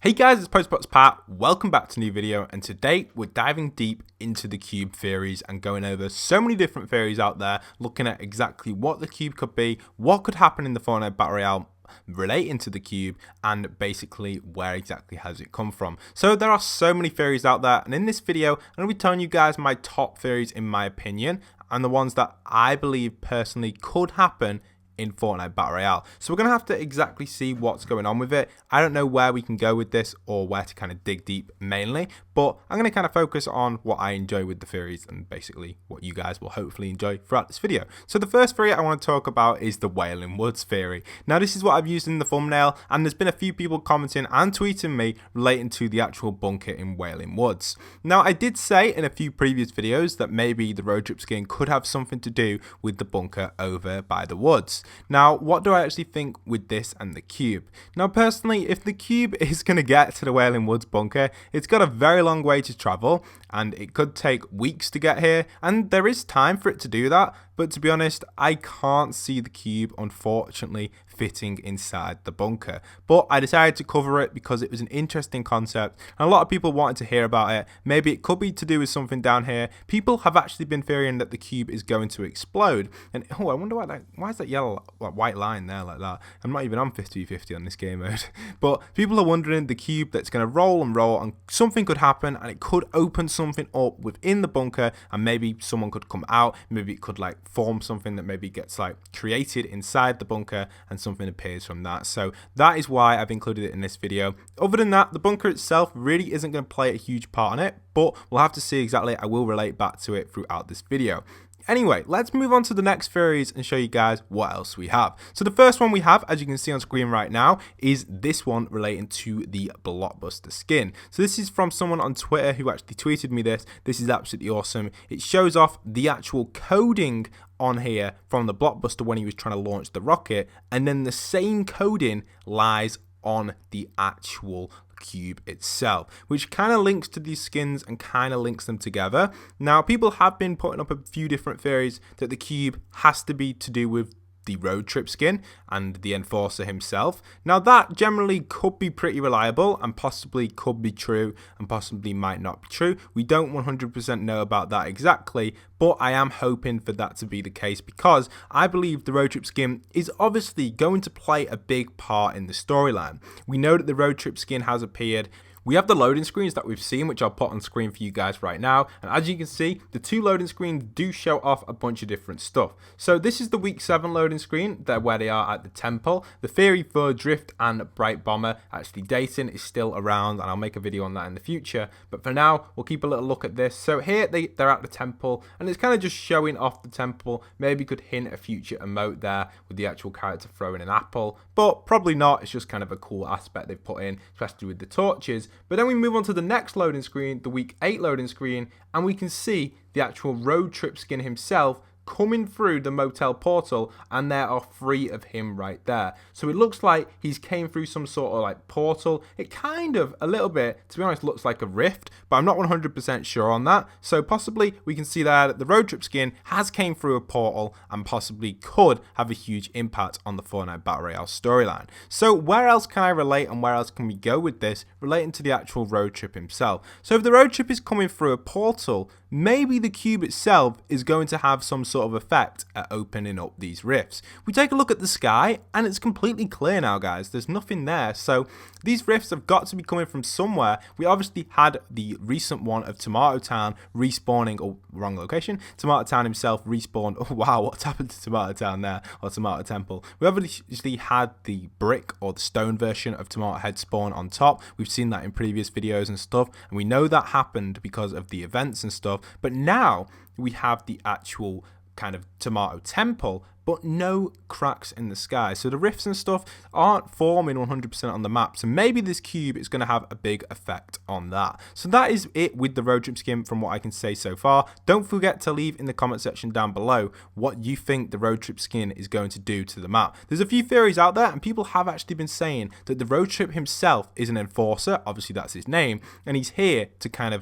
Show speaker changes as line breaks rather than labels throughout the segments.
Hey guys, it's Postbox Pat. Welcome back to a new video, and today we're diving deep into the cube theories and going over so many different theories out there, looking at exactly what the cube could be, what could happen in the Fortnite Battle Royale relating to the cube, and basically where exactly has it come from. So there are so many theories out there, and in this video I'm going to be telling you guys my top theories in my opinion, and the ones that I believe personally could happen in Fortnite Battle Royale. So we're going to have to exactly see what's going on with it. I don't know where we can go with this or where to kind of dig deep mainly, but I'm going to kind of focus on what I enjoy with the theories and basically what you guys will hopefully enjoy throughout this video. So the first theory I want to talk about is the Wailing Woods theory. Now this is what I've used in the thumbnail, and there's been a few people commenting and tweeting me relating to the actual bunker in Wailing Woods. Now I did say in a few previous videos that maybe the road trip skin could have something to do with the bunker over by the woods. Now, what do I actually think with this and the cube? Now, personally, if the cube is going to get to the Wailing Woods bunker, it's got a very long way to travel, and it could take weeks to get here, and there is time for it to do that. But to be honest, I can't see the cube, unfortunately, fitting inside the bunker. But I decided to cover it because it was an interesting concept, and a lot of people wanted to hear about it. Maybe it could be to do with something down here. People have actually been fearing that the cube is going to explode. And oh, I wonder why is that yellow, white line there like that? I'm not even on 50-50 on this game mode. But people are wondering the cube that's going to roll, and something could happen, and it could open something up within the bunker, and maybe someone could come out. Maybe it could like form something that maybe gets like created inside the bunker, and something appears from that. So that is why I've included it in this video. Other than that, the bunker itself really isn't going to play a huge part in it, but we'll have to see exactly. I will relate back to it throughout this video. Anyway, let's move on to the next theories and show you guys what else we have. So the first one we have, as you can see on screen right now, is this one relating to the Blockbuster skin. So this is from someone on Twitter who actually tweeted me this. This is absolutely awesome. It shows off the actual coding on here from the Blockbuster when he was trying to launch the rocket, and then the same coding lies on the actual cube itself, which kind of links to these skins and kind of links them together. Now, people have been putting up a few different theories that the cube has to be to do with the road trip skin and the enforcer himself. Now that generally could be pretty reliable and possibly could be true and possibly might not be true. We don't 100% know about that exactly, but I am hoping for that to be the case because I believe the road trip skin is obviously going to play a big part in the storyline. We know that the road trip skin has appeared. We have the loading screens that we've seen, which I'll put on screen for you guys right now. And as you can see, the two loading screens do show off a bunch of different stuff. So this is the week 7 loading screen, where they are at the temple. The theory for Drift and Bright Bomber actually dating is still around, and I'll make a video on that in the future. But for now, we'll keep a little look at this. So here they're at the temple, and it's kind of just showing off the temple. Maybe could hint a future emote there with the actual character throwing an apple, but probably not. It's just kind of a cool aspect they've put in, especially with the torches. But then we move on to the next loading screen, the week 8 loading screen, and we can see the actual road trip skin himself coming through the motel portal, and there are 3 of him right there. So it looks like he's came through some sort of like portal. It kind of, a little bit, to be honest, looks like a rift, but I'm not 100% sure on that. So possibly we can see that the road trip skin has came through a portal and possibly could have a huge impact on the Fortnite Battle Royale storyline. So where else can I relate and where else can we go with this relating to the actual road trip himself? So if the road trip is coming through a portal, maybe the cube itself is going to have some sort of effect at opening up these rifts. We take a look at the sky and it's completely clear now, guys. There's nothing there. So these rifts have got to be coming from somewhere. We obviously had the recent one of Tomato Town respawning, or wrong location, Tomato Town himself respawned. Oh wow, what's happened to Tomato Town there, or Tomato Temple? We obviously had the brick or the stone version of Tomato Head spawn on top. We've seen that in previous videos and stuff, and we know that happened because of the events and stuff. But now we have the actual kind of Tomato Temple, but no cracks in the sky. So the rifts and stuff aren't forming 100% on the map. So maybe this cube is going to have a big effect on that. So that is it with the road trip skin from what I can say so far. Don't forget to leave in the comment section down below what you think the road trip skin is going to do to the map. There's a few theories out there, and people have actually been saying that the road trip himself is an enforcer. Obviously that's his name, and he's here to kind of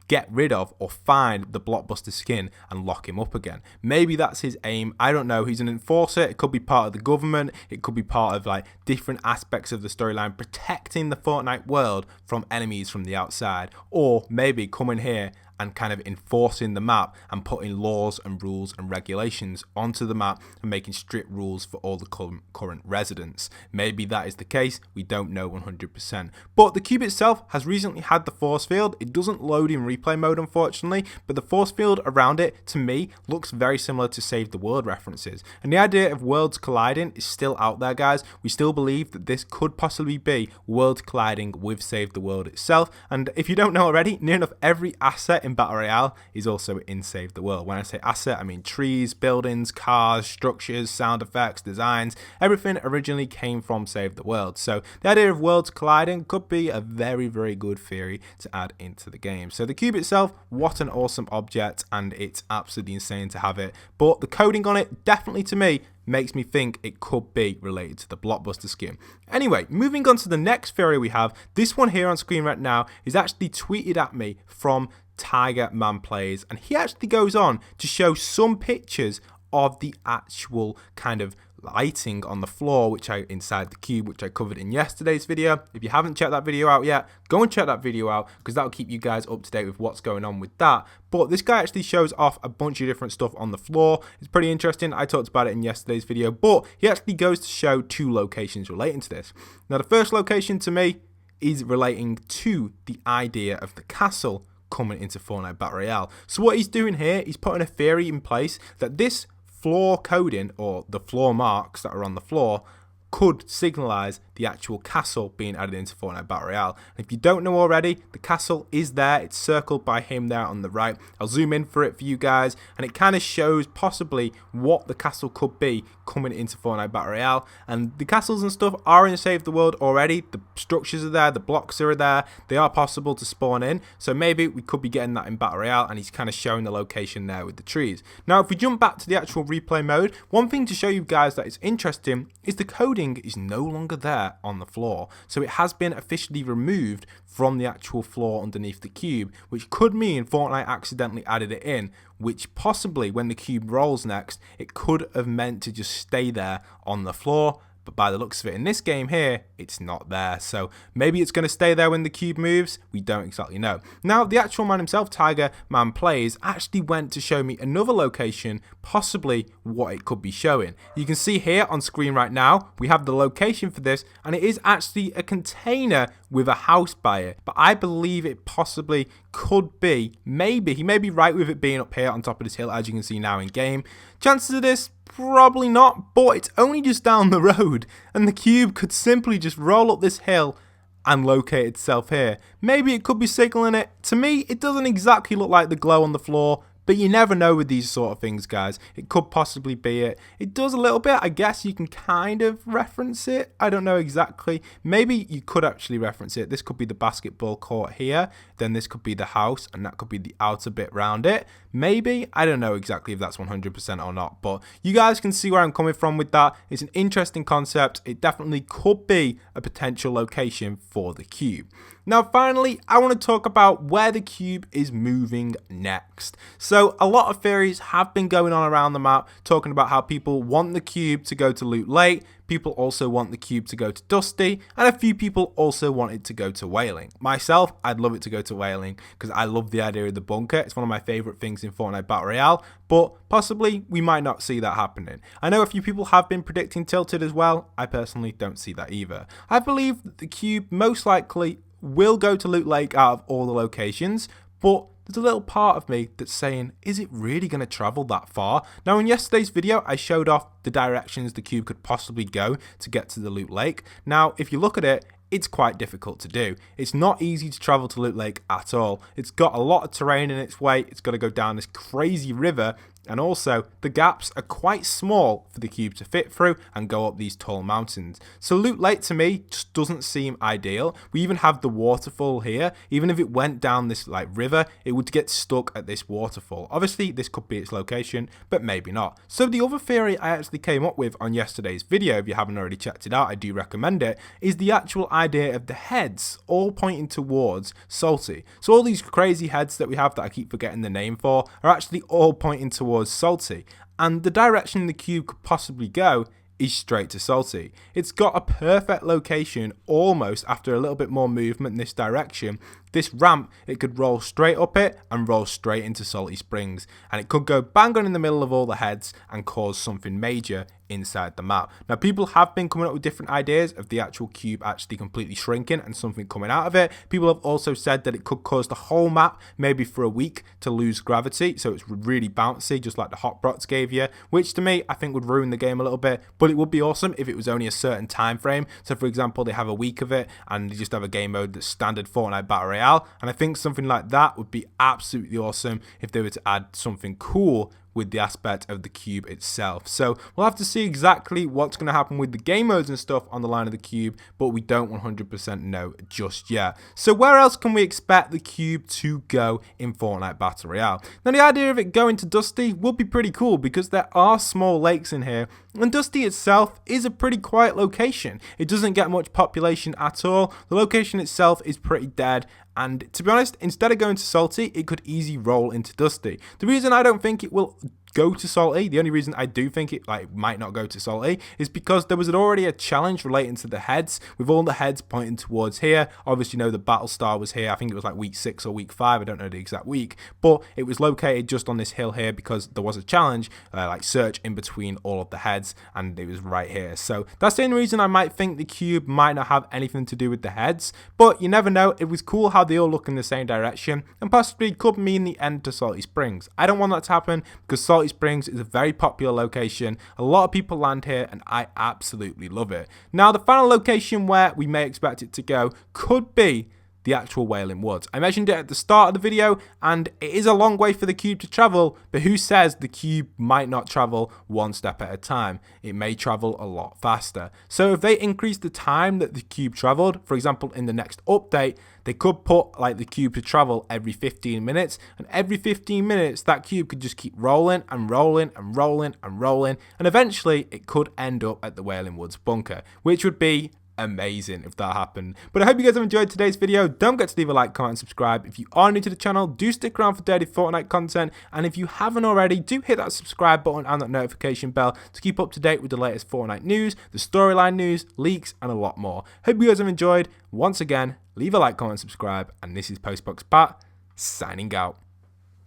get rid of or find the blockbuster skin and lock him up again. Maybe that's his aim. I don't know. He's an enforcer. It could be part of the government. It could be part of like different aspects of the storyline, protecting the Fortnite world from enemies from the outside, or maybe coming here and kind of enforcing the map and putting laws and rules and regulations onto the map and making strict rules for all the current residents. Maybe that is the case, we don't know 100%. But the cube itself has recently had the force field. It doesn't load in replay mode unfortunately, but the force field around it to me looks very similar to Save the World references. And the idea of worlds colliding is still out there, guys. We still believe that this could possibly be worlds colliding with Save the World itself. And if you don't know already, near enough every asset in Battle Royale is also in Save the World. When I say asset, I mean trees, buildings, cars, structures, sound effects, designs. Everything originally came from Save the World. So the idea of worlds colliding could be a very, very good theory to add into the game. So the cube itself, what an awesome object, and it's absolutely insane to have it. But the coding on it, definitely to me, makes me think it could be related to the blockbuster skin. Anyway, moving on to the next theory we have. This one here on screen right now is actually tweeted at me from Tiger Man Plays, and he actually goes on to show some pictures of the actual kind of lighting on the floor inside the cube, which I covered in yesterday's video. If you haven't checked that video out yet, go and check that video out, because that'll keep you guys up to date with what's going on with that. But this guy actually shows off a bunch of different stuff on the floor. It's pretty interesting. I talked about it in yesterday's video, but he actually goes to show two locations relating to this. Now the first location to me is relating to the idea of the castle coming into Fortnite Battle Royale. So what he's doing here, he's putting a theory in place that this floor coding, or the floor marks that are on the floor, could signalize the actual castle being added into Fortnite Battle Royale. And if you don't know already, the castle is there. It's circled by him there on the right. I'll zoom in for it for you guys, and it kind of shows possibly what the castle could be coming into Fortnite Battle Royale. And the castles and stuff are in Save the World already. The structures are there, the blocks are there, they are possible to spawn in. So maybe we could be getting that in Battle Royale, and he's kind of showing the location there with the trees. Now if we jump back to the actual replay mode, one thing to show you guys that is interesting is the coding is no longer there on the floor. So it has been officially removed from the actual floor underneath the cube, which could mean Fortnite accidentally added it in, which possibly when the cube rolls next, it could have meant to just stay there on the floor. But by the looks of it in this game here, it's not there. So maybe it's going to stay there when the cube moves. We don't exactly know. Now, the actual man himself, Tiger Man Plays, actually went to show me another location, possibly what it could be showing. You can see here on screen right now, we have the location for this, and it is actually a container with a house by it. But I believe it possibly could be, maybe, he may be right with it being up here on top of this hill, as you can see now in game. Chances of this, probably not, but it's only just down the road, and the cube could simply just roll up this hill and locate itself here. Maybe it could be signaling it. To me, it doesn't exactly look like the glow on the floor, but you never know with these sort of things, guys. It could possibly be it. It does a little bit. I guess you can kind of reference it. I don't know exactly. Maybe you could actually reference it. This could be the basketball court here. Then this could be the house, and that could be the outer bit around it. Maybe. I don't know exactly if that's 100% or not, but you guys can see where I'm coming from with that. It's an interesting concept. It definitely could be a potential location for the cube. Now, finally, I want to talk about where the cube is moving next. So a lot of theories have been going on around the map, talking about how people want the cube to go to Loot Lake. People also want the cube to go to Dusty, and a few people also want it to go to Whaling. Myself, I'd love it to go to Whaling because I love the idea of the bunker. It's one of my favorite things in Fortnite Battle Royale, but possibly we might not see that happening. I know a few people have been predicting Tilted as well. I personally don't see that either. I believe that the cube most likely will go to Loot Lake out of all the locations, but there's a little part of me that's saying, is it really going to travel that far? Now, in yesterday's video, I showed off the directions the cube could possibly go to get to the Loot Lake. Now, if you look at it, it's quite difficult to do. It's not easy to travel to Loot Lake at all. It's got a lot of terrain in its way. It's got to go down this crazy river, and also the gaps are quite small for the cube to fit through and go up these tall mountains. So Loot Lake to me just doesn't seem ideal. We even have the waterfall here. Even if it went down this like river, it would get stuck at this waterfall. Obviously this could be its location, but maybe not. So the other theory I actually came up with on yesterday's video, if you haven't already checked it out, I do recommend it, is the actual idea of the heads all pointing towards Salty. So all these crazy heads that we have that I keep forgetting the name for are actually all pointing towards Salty, and the direction the cube could possibly go is straight to Salty. It's got a perfect location almost after a little bit more movement in this direction. This ramp, it could roll straight up it and roll straight into Salty Springs, and it could go bang on in the middle of all the heads and cause something major inside the map. Now people have been coming up with different ideas of the actual cube actually completely shrinking and something coming out of it. People have also said that it could cause the whole map maybe for a week to lose gravity, so it's really bouncy just like the Hot Brots gave you, which to me I think would ruin the game a little bit, but it would be awesome if it was only a certain time frame. So for example, they have a week of it and they just have a game mode that's standard Fortnite Battle Royale, and I think something like that would be absolutely awesome if they were to add something cool with the aspect of the cube itself. So we'll have to see exactly what's going to happen with the game modes and stuff on the line of the cube, but we don't 100% know just yet. So where else can we expect the cube to go in Fortnite Battle Royale? Now the idea of it going to Dusty would be pretty cool because there are small lakes in here, and Dusty itself is a pretty quiet location. It doesn't get much population at all. The location itself is pretty dead, and to be honest, instead of going to Salty, it could easily roll into Dusty. The reason I don't think it will go to Salty, the only reason I do think it might not go to Salty, is because there was already a challenge relating to the heads, with all the heads pointing towards here. Obviously, you know, the Battle Star was here. I think it was like week 6 or week 5. I don't know the exact week, but it was located just on this hill here because there was a challenge, like search in between all of the heads, and it was right here. So that's the only reason I might think the cube might not have anything to do with the heads, but you never know. It was cool how they all look in the same direction, and possibly could mean the end to Salty Springs. I don't want that to happen because Salty Springs is a very popular location. A lot of people land here and I absolutely love it. Now the final location where we may expect it to go could be the actual Wailing Woods. I mentioned it at the start of the video, and it is a long way for the cube to travel, but who says the cube might not travel one step at a time? It may travel a lot faster. So if they increase the time that the cube traveled, for example in the next update, they could put like the cube to travel every 15 minutes, and every 15 minutes that cube could just keep rolling and rolling and rolling and rolling, and eventually it could end up at the Wailing Woods bunker, which would be amazing if that happened. But I hope you guys have enjoyed today's video. Don't forget to leave a like, comment and subscribe. If you are new to the channel, do stick around for daily Fortnite content, and if you haven't already, do hit that subscribe button and that notification bell to keep up to date with the latest Fortnite news, the storyline news, leaks and a lot more. Hope you guys have enjoyed. Once again, leave a like, comment and subscribe, and this is Postbox Pat signing out.